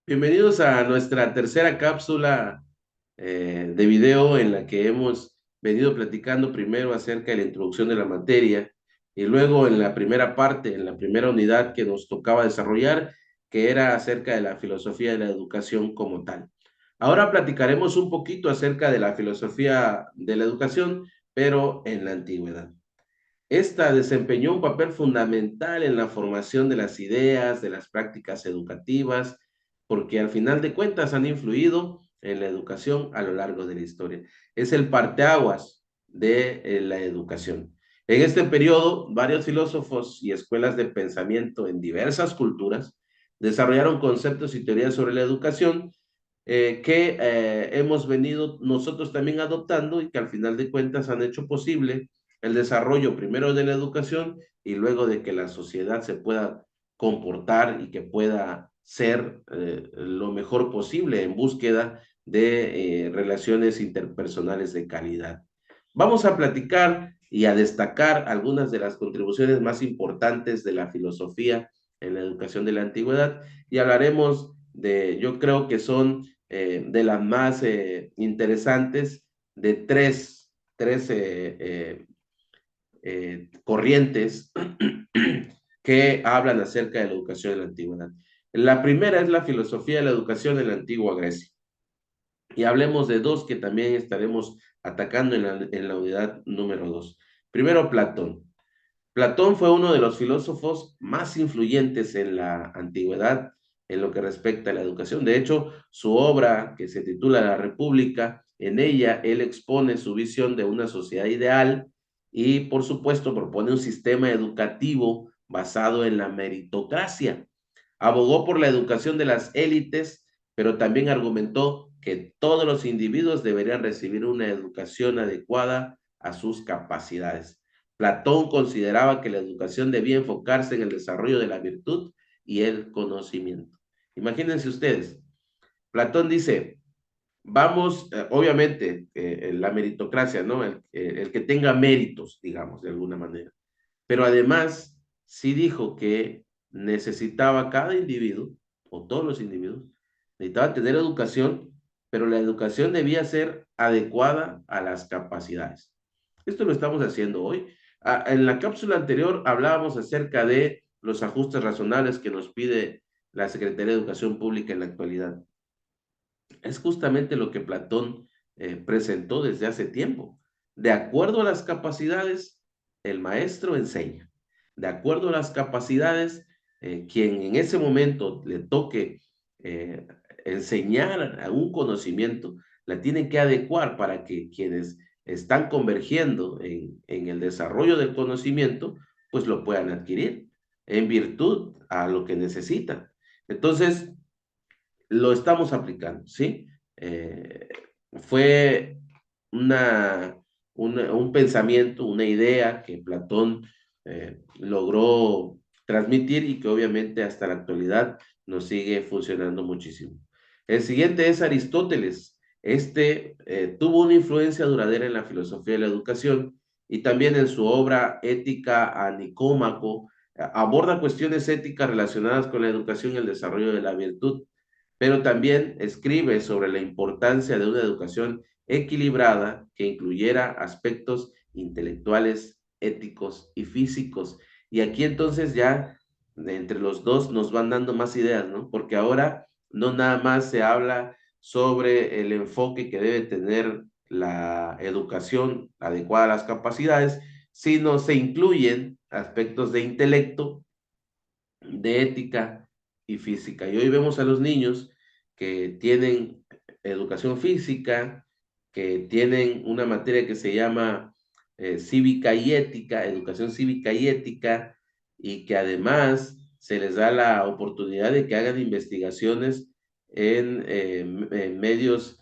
Bienvenidos a nuestra tercera cápsula de video en la que hemos venido platicando primero acerca de la introducción de la materia y luego en la primera parte, en la primera unidad que nos tocaba desarrollar, que era acerca de la filosofía de la educación como tal. Ahora platicaremos un poquito acerca de la filosofía de la educación, pero en la antigüedad. Esta desempeñó un papel fundamental en la formación de las ideas, de las prácticas educativas, porque al final de cuentas han influido en la educación a lo largo de la historia. Es el parteaguas de la educación. En este periodo, varios filósofos y escuelas de pensamiento en diversas culturas desarrollaron conceptos y teorías sobre la educación que hemos venido nosotros también adoptando y que al final de cuentas han hecho posible el desarrollo primero de la educación y luego de que la sociedad se pueda comportar y que pueda ser lo mejor posible en búsqueda de relaciones interpersonales de calidad. Vamos a platicar y a destacar algunas de las contribuciones más importantes de la filosofía en la educación de la antigüedad y hablaremos de, yo creo que son de las más interesantes de tres corrientes que hablan acerca de la educación en la antigüedad. La primera es la filosofía de la educación en la antigua Grecia. Y hablemos de dos que también estaremos atacando en la unidad número dos. Primero, Platón. Platón fue uno de los filósofos más influyentes en la antigüedad en lo que respecta a la educación. De hecho, su obra, que se titula La República, en ella él expone su visión de una sociedad ideal y, por supuesto, propone un sistema educativo basado en la meritocracia. Abogó por la educación de las élites, pero también argumentó que todos los individuos deberían recibir una educación adecuada a sus capacidades. Platón consideraba que la educación debía enfocarse en el desarrollo de la virtud y el conocimiento. Imagínense ustedes, Platón dice, vamos, obviamente, la meritocracia, ¿no? El que tenga méritos, digamos, de alguna manera. Pero además, sí dijo que necesitaba cada individuo, o todos los individuos, necesitaban tener educación, pero la educación debía ser adecuada a las capacidades. Esto lo estamos haciendo hoy. En la cápsula anterior hablábamos acerca de los ajustes razonables que nos pide la Secretaría de Educación Pública en la actualidad. Es justamente lo que Platón presentó desde hace tiempo. De acuerdo a las capacidades, el maestro enseña. De acuerdo a las capacidades, quien en ese momento le toque eh, enseñar a un conocimiento, la tiene que adecuar para que quienes están convergiendo en el desarrollo del conocimiento, pues lo puedan adquirir en virtud a lo que necesitan. Entonces, lo estamos aplicando, ¿sí? Eh, fue un pensamiento, una idea que Platón logró transmitir y que obviamente hasta la actualidad nos sigue funcionando muchísimo. El siguiente es Aristóteles. Este tuvo una influencia duradera en la filosofía de la educación y también en su obra Ética a Nicómaco aborda cuestiones éticas relacionadas con la educación y el desarrollo de la virtud, pero también escribe sobre la importancia de una educación equilibrada que incluyera aspectos intelectuales, éticos y físicos. Y aquí entonces ya entre los dos nos van dando más ideas, ¿no? Porque ahora no nada más se habla sobre el enfoque que debe tener la educación adecuada a las capacidades, sino se incluyen aspectos de intelecto, de ética y física. Y hoy vemos a los niños que tienen educación física, que tienen una materia que se llama cívica y ética, educación cívica y ética, y que además se les da la oportunidad de que hagan investigaciones en medios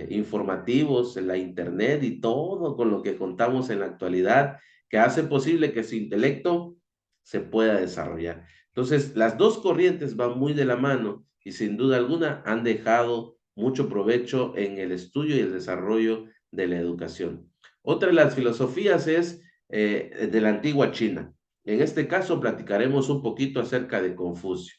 informativos, en la internet y todo con lo que contamos en la actualidad, que hace posible que su intelecto se pueda desarrollar. Entonces, las dos corrientes van muy de la mano y sin duda alguna han dejado mucho provecho en el estudio y el desarrollo de la educación. Otra de las filosofías es de la antigua China. En este caso platicaremos un poquito acerca de Confucio.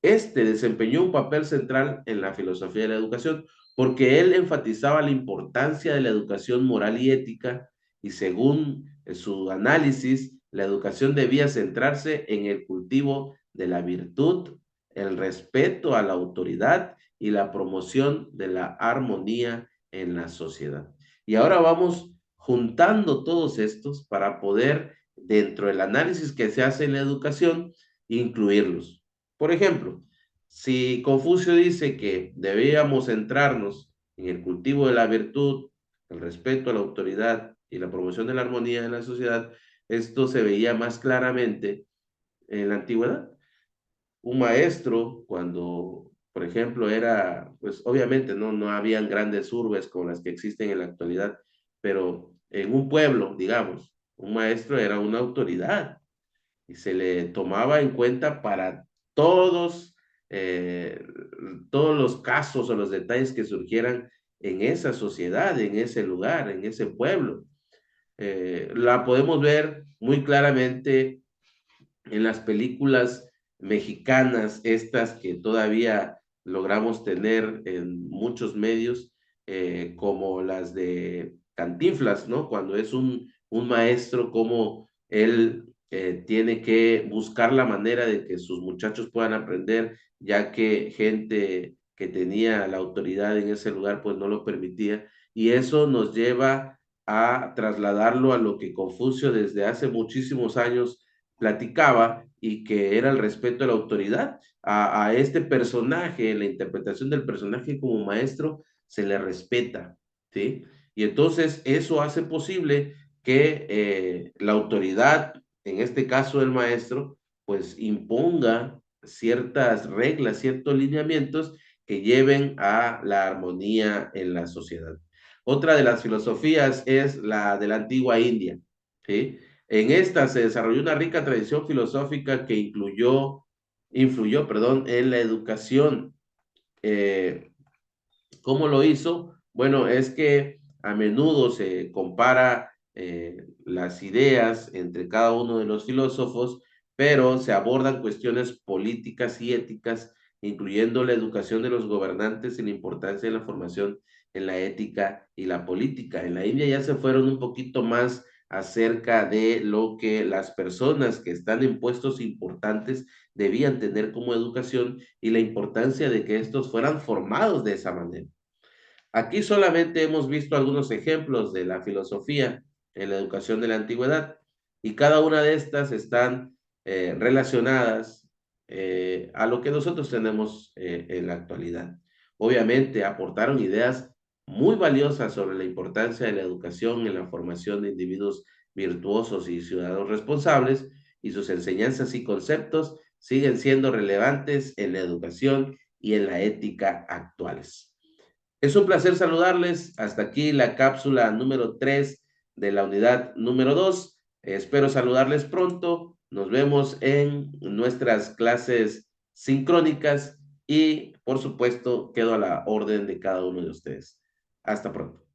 Este desempeñó un papel central en la filosofía de la educación porque él enfatizaba la importancia de la educación moral y ética y según su análisis, la educación debía centrarse en el cultivo de la virtud, el respeto a la autoridad y la promoción de la armonía en la sociedad. Y ahora vamos juntando todos estos para poder, dentro del análisis que se hace en la educación, incluirlos. Por ejemplo, si Confucio dice que debíamos centrarnos en el cultivo de la virtud, el respeto a la autoridad y la promoción de la armonía en la sociedad, esto se veía más claramente en la antigüedad. Un maestro, cuando, por ejemplo, era, pues obviamente no habían grandes urbes como las que existen en la actualidad, pero en un pueblo, digamos, un maestro era una autoridad y se le tomaba en cuenta para todos, eh, todos los casos o los detalles que surgieran en esa sociedad, en ese lugar, en ese pueblo. La podemos ver muy claramente en las películas mexicanas, estas que todavía logramos tener en muchos medios, como las de Cantinflas, ¿no? Cuando es un maestro, como él tiene que buscar la manera de que sus muchachos puedan aprender, ya que gente que tenía la autoridad en ese lugar, pues no lo permitía. Y eso nos lleva a trasladarlo a lo que Confucio desde hace muchísimos años platicaba y que era el respeto a la autoridad. A este personaje, la interpretación del personaje como maestro, se le respeta, ¿sí? Y entonces eso hace posible que la autoridad, en este caso el maestro, pues imponga ciertas reglas, ciertos lineamientos que lleven a la armonía en la sociedad. Otra de las filosofías es la de la antigua India, ¿sí? En esta se desarrolló una rica tradición filosófica que influyó, perdón, en la educación. Eh, ¿Cómo lo hizo? Bueno, es que a menudo se compara las ideas entre cada uno de los filósofos, pero se abordan cuestiones políticas y éticas, incluyendo la educación de los gobernantes y la importancia de la formación en la ética y la política. En la India ya se fueron un poquito más acerca de lo que las personas que están en puestos importantes debían tener como educación y la importancia de que estos fueran formados de esa manera. Aquí solamente hemos visto algunos ejemplos de la filosofía en la educación de la antigüedad y cada una de estas están relacionadas a lo que nosotros tenemos en la actualidad. Obviamente aportaron ideas muy valiosas sobre la importancia de la educación en la formación de individuos virtuosos y ciudadanos responsables y sus enseñanzas y conceptos siguen siendo relevantes en la educación y en la ética actuales. Es un placer saludarles. Hasta aquí la cápsula número 3 de la unidad número 2. Espero saludarles pronto. Nos vemos en nuestras clases sincrónicas y, por supuesto, quedo a la orden de cada uno de ustedes. Hasta pronto.